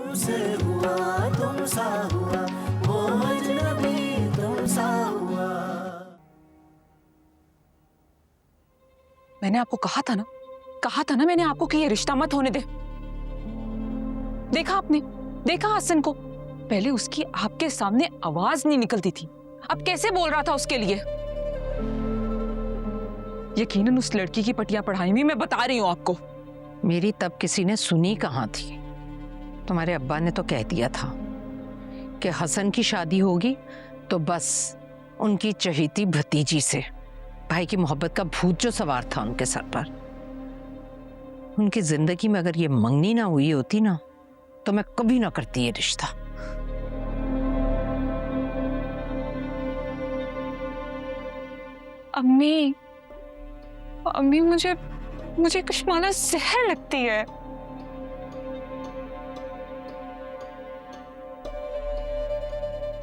तुमसे हुआ तुमसा हुआ, वो अजनबी तुमसा हुआ। मैंने आपको कहा था ना मैंने आपको कि ये रिश्ता मत होने दे। देखा आपने, देखा हसन को, पहले उसकी आपके सामने आवाज नहीं निकलती थी, अब कैसे बोल रहा था उसके लिए। यकीनन उस लड़की की पटिया पढ़ाई हुई, मैं बता रही हूँ आपको। मेरी तब किसी ने सुनी कहाँ थी। तुम्हारे अब्बा ने तो कह दिया था कि हसन की शादी होगी तो बस उनकी चहेती भतीजी से। भाई की मोहब्बत का भूत जो सवार था उनके सर पर, उनकी जिंदगी में अगर ये मंगनी ना हुई होती ना तो मैं कभी ना करती ये रिश्ता। अम्मी, अम्मी मुझे कश्माला जहर लगती है।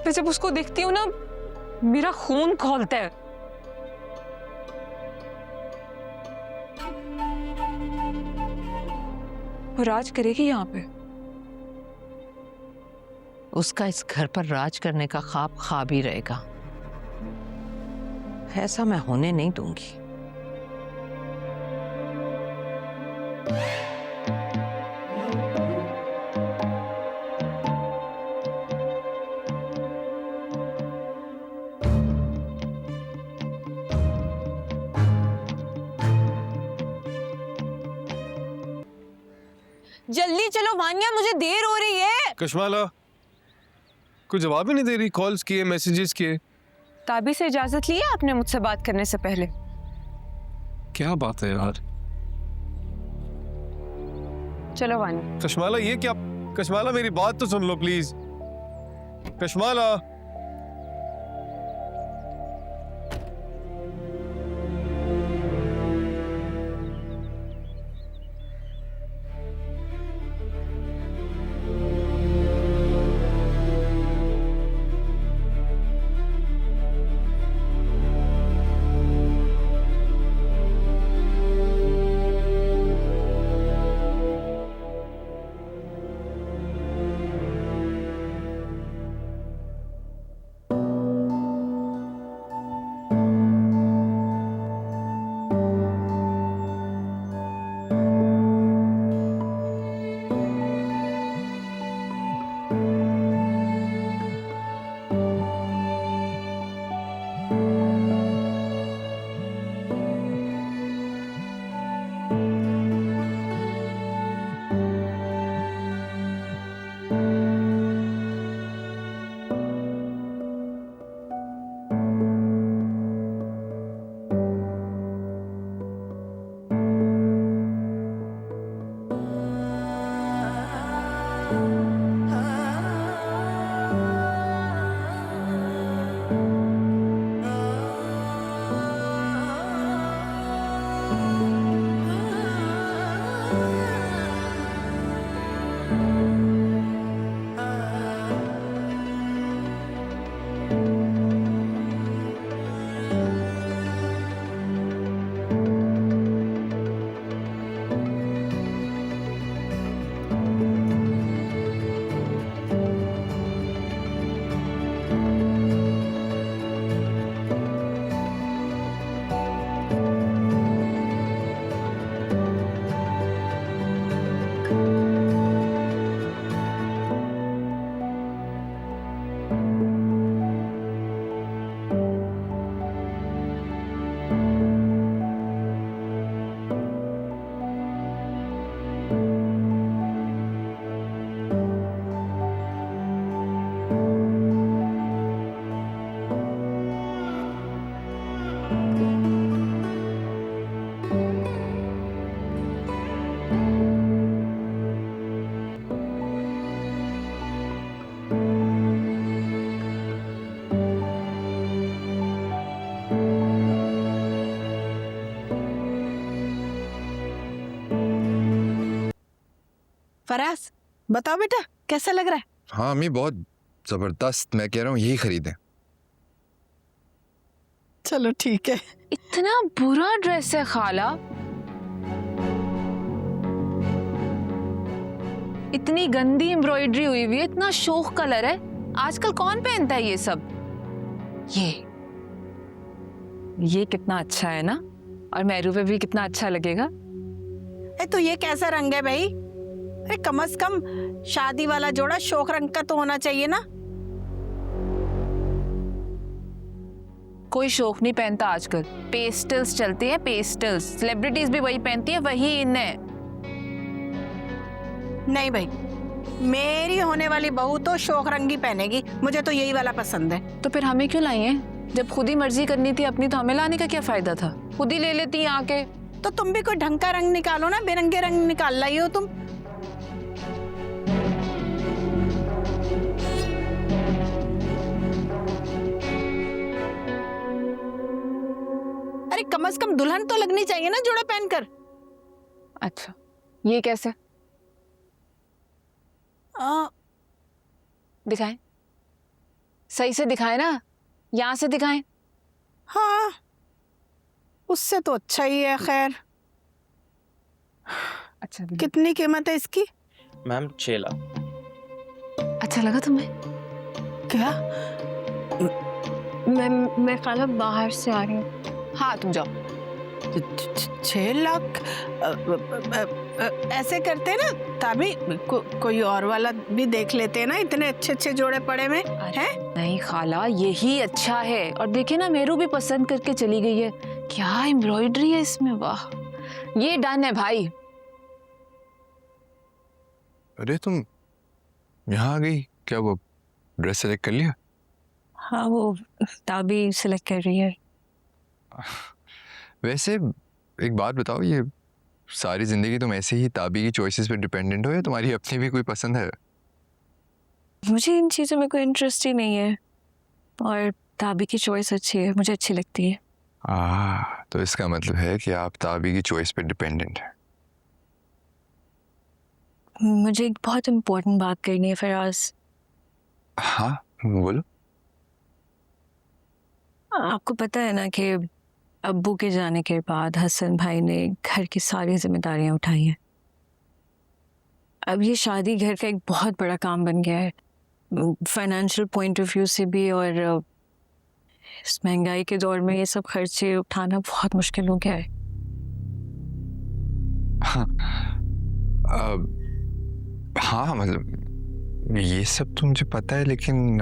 मैं जब उसको देखती हूँ ना मेरा खून खौलता है। वो राज करेगी यहाँ पे। उसका इस घर पर राज करने का ख्वाब ख्वाब ही रहेगा, ऐसा मैं होने नहीं दूंगी। जल्दी चलो वानिया, मुझे देर हो रही है। कश्माला कोई जवाब ही नहीं दे रही, कॉल्स किए मैसेजेस किए। ताबी से इजाजत ली है आपने मुझसे बात करने से पहले? क्या बात है यार। चलो वानिया। कश्माला ये क्या, कश्माला मेरी बात तो सुन लो प्लीज। कश्माला फराज बताओ बेटा कैसा लग रहा है? हाँ अम्मी बहुत जबरदस्त, मैं कह रहा हूँ यही खरीदें। चलो ठीक है। इतना बुरा ड्रेस है खाला। इतनी गंदी एम्ब्रॉयडरी हुई हुई है, इतना शोख कलर है, आजकल कौन पहनता है ये सब? ये कितना अच्छा है ना, और मेहरू पे भी कितना अच्छा लगेगा। तो ये कैसा रंग है भाई? अरे कम से कम शादी वाला जोड़ा शोक रंग का तो होना चाहिए ना। कोई शोक नहीं पहनता आजकल, पेस्टल्स चलते हैं, पेस्टल्स। सेलिब्रिटीज भी वही पहनती है, वही इन है। नहीं भाई, मेरी होने वाली बहू तो शोक रंग ही पहनेगी, मुझे तो यही वाला पसंद है। तो फिर हमें क्यों लाई है? जब खुद ही मर्जी करनी थी अपनी, तो हमें लाने का क्या फायदा था? खुद ही ले लेती आके। तो तुम भी कोई ढंग का रंग निकालो ना, बेरंगे रंग निकाल लाई हो तुम। अरे कम से कम दुल्हन तो लगनी चाहिए ना जोड़ा पहनकर। अच्छा, ये कैसे दिखाएं? सही से दिखाएं ना, यहाँ से दिखाएं। हाँ, उससे तो अच्छा ही है। खैर, अच्छा, कितनी कीमत है इसकी? मैम 6 लाख। अच्छा लगा तुम्हें? क्या? मैं खाला बाहर से आ रही हूँ। हाँ, तुम जाओ। 6 लाख? ऐसे करते ना तभी कोई और वाला भी देख लेते हैं ना, इतने अच्छे अच्छे जोड़े पड़े में हैं। नहीं खाला, यही अच्छा है। और देखे ना, मेरू भी पसंद करके चली गई है। क्या एम्ब्रॉयडरी है इसमें, वाह! ये डन है भाई। अरे तुम यहाँ आ गई क्या? वो ड्रेस सेलेक्ट कर लिया? हाँ, वो ताबी सिलेक्ट कर रही है। वैसे एक बात बताओ, ये सारी जिंदगी तुम ऐसे ही ताबी की चॉइसेस पे डिपेंडेंट हो या तुम्हारी अपनी भी कोई पसंद है? मुझे इन चीज़ों में कोई इंटरेस्ट ही नहीं है, और ताबी की चॉइस अच्छी है, मुझे अच्छी लगती है। तो इसका मतलब है कि आप ताबी की चॉइस पे डिपेंडेंट हैं। मुझे एक बहुत इम्पोर्टेंट बात करनी है फराज। हाँ बोलो। आपको पता है ना कि अब्बू के जाने के बाद हसन भाई ने घर की सारी जिम्मेदारियां उठाई हैं। अब ये शादी घर का एक बहुत बड़ा काम बन गया है, फाइनेंशियल पॉइंट ऑफ व्यू से भी, और इस महंगाई के दौर में ये सब खर्चे उठाना बहुत मुश्किल हो गया है। हाँ मतलब ये सब तो मुझे पता है, लेकिन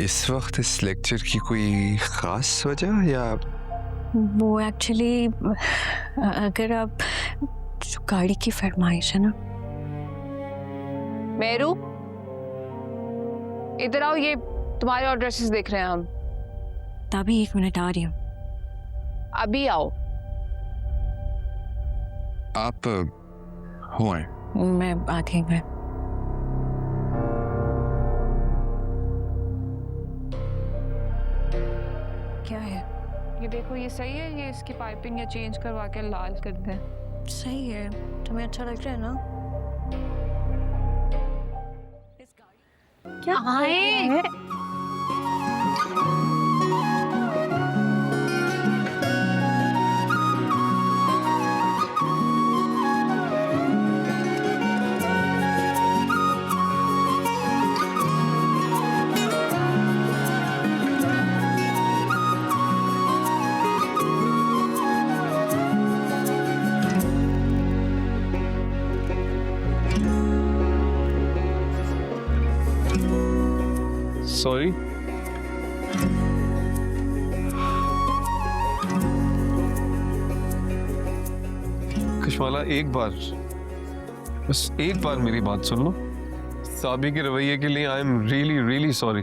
इस वक्त इस लेक्चर की कोई खास वजह या? वो एक्चुअली अगर आप जो गाड़ी की फरमाइश है ना। मेरू, इधर आओ, ये तुम्हारे और ड्रेसेस देख रहे हैं हम। तभी 1 मिनट आ रही हूँ। अभी आओ। आप हो आए? मैं आती हूँ। क्या है? ये देखो, ये सही है? ये इसकी पाइपिंग या चेंज करवा के लाल कर दें। सही है, तुम्हें अच्छा लग रहा है ना? क्या है? सॉरी। कशमाला, एक बार, बस एक बार मेरी बात सुन लो। साबी के रवैये के लिए I am really really sorry.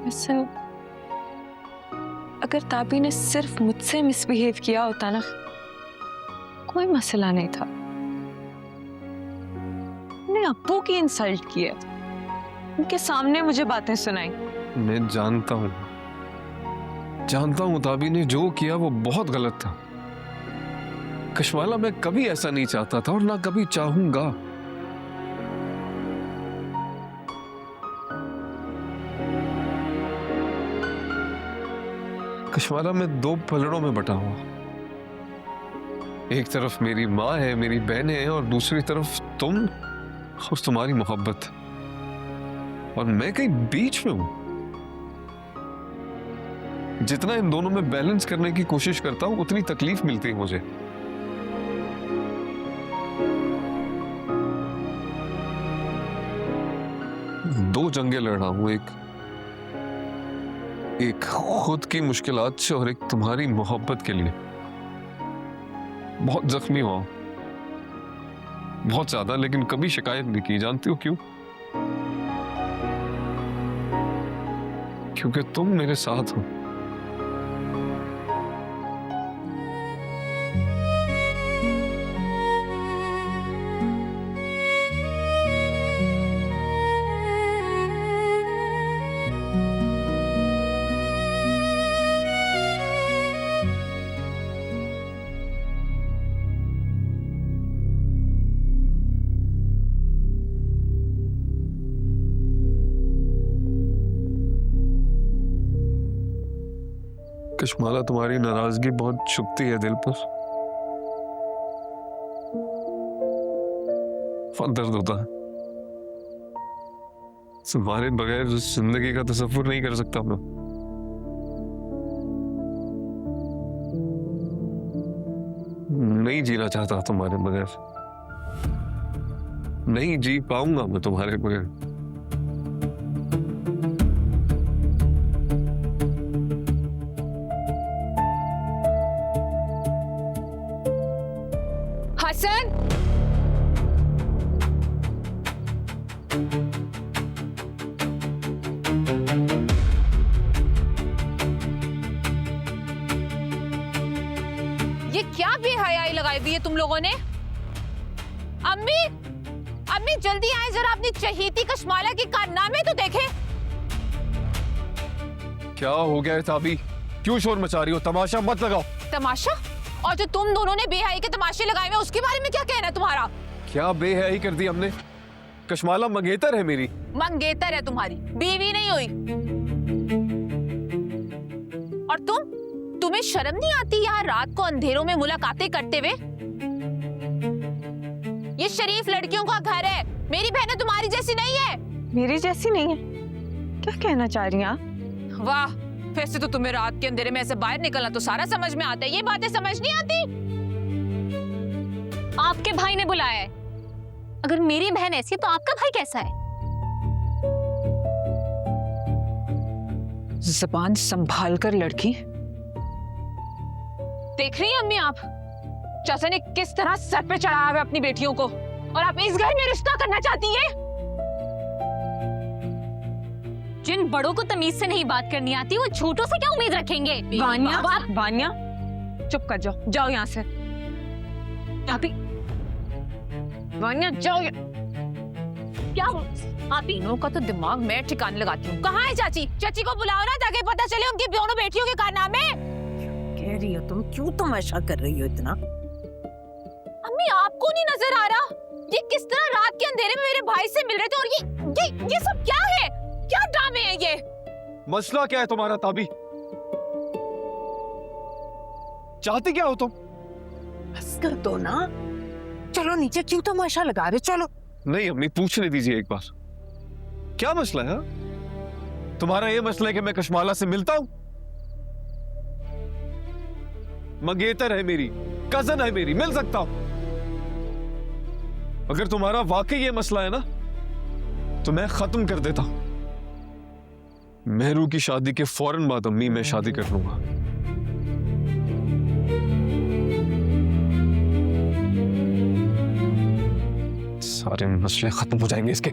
वैसे अगर ताबी ने सिर्फ मुझसे मिसबिहेव किया होता ना, कोई मसला नहीं था। मैंने अब्बू की इंसल्ट किया, उनके सामने मुझे बातें सुनाई। मैं जानता हूँ ताबी ने जो किया वो बहुत गलत था। कशमाला, मैं कभी ऐसा नहीं चाहता था और ना कभी चाहूंगा। कश्माला मैं दो पलड़ों में बटा हुआ। एक तरफ मेरी माँ है, मेरी बहनें हैं, और दूसरी तरफ तुम और तुम्हारी मोहब्बत, और मैं कहीं बीच में हूं। जितना इन दोनों में बैलेंस करने की कोशिश करता हूं उतनी तकलीफ मिलती है मुझे। दो जंगें लड़ रहा हूं, एक खुद की मुश्किलात से और एक तुम्हारी मोहब्बत के लिए। बहुत जख्मी हुआ हूं, बहुत ज्यादा, लेकिन कभी शिकायत नहीं की। जानती हो क्यों? क्योंकि तुम मेरे साथ हो। कश्माला, तुम्हारी नाराजगी बहुत चुभती है दिल पर, बहुत दर्द होता है। तुम्हारे बगैर जिंदगी का तसव्वुर नहीं कर सकता मैं। नहीं जीना चाहता तुम्हारे बगैर, नहीं जी पाऊंगा मैं तुम्हारे बगैर। हसन, ये क्या बेहयाई लगाई हुई है तुम लोगों ने? अम्मी, अम्मी जल्दी आए जरा, अपनी चहीती कश्माला की कारनामे तो देखे। क्या हो गया है ताबी? क्यों शोर मचा रही हो? तमाशा मत लगाओ। तमाशा? और जो तुम दोनों ने बेहयाई के तमाशे लगाए हुए उसके बारे में क्या कहना है तुम्हारा? क्या बेहयाई कर दी हमने? कश्माला मंगेतर है मेरी। मंगेतर है तुम्हारी, बीवी नहीं हुई। और तुम्हें शर्म नहीं आती यहाँ रात को अंधेरों में मुलाकातें करते हुए? ये शरीफ लड़कियों का घर है, मेरी बहनें तुम्हारी जैसी नहीं है। मेरी जैसी नहीं है? क्या कहना चाह रही हैं आप? वाह, वैसे तो तुम्हें रात के अंधेरे में ऐसे बाहर निकलना तो सारा समझ में आता है, ये बातें समझ नहीं आती। आपके भाई ने बुलाया है। अगर मेरी बहन ऐसी है तो आपका भाई कैसा है? जुबान संभाल कर लड़की। देख रही हैं अम्मी आप, चाचा ने किस तरह सर पे चढ़ाया है अपनी बेटियों को, और आप इस घर में रिश्ता करना चाहती हैं? जिन बड़ों को तमीज से नहीं बात करनी आती वो छोटों से क्या उम्मीद रखेंगे? वानिया, चुप कर जाओ, जाओ यहाँ से। वानिया जाओ। क्या आप ही? इनों का तो दिमाग मैं ठिकाने लगाती हूँ। कहाँ है चाची? चाची को बुलाओ ना, ताकि पता चले उनकी दोनों बेटियों के कारनामे। कह रही हो तुम, क्यों तमाशा कर रही हो इतना? अम्मी आपको नहीं नजर आ रहा ये किस तरह रात के अंधेरे में मेरे भाई से मिल रहे थे? और ये सब क्या है? क्या ड्रामे हैं ये? मसला क्या है तुम्हारा ताबी? चाहती क्या हो तुम? बस कर दो ना, चलो नीचे, क्यों तमाशा लगा रहे? चलो। नहीं अम्मी, पूछने दीजिए एक बार, क्या मसला है? तुम्हारा ये मसला है कि मैं कश्माला से मिलता हूं? मंगेतर है मेरी, कजन है मेरी, मिल सकता हूं। अगर तुम्हारा वाकई ये मसला है ना, तो मैं खत्म कर देता हूं। मेहरू की शादी के फौरन बाद अम्मी मैं शादी कर लूंगा। सारे मसले खत्म हो जाएंगे इसके।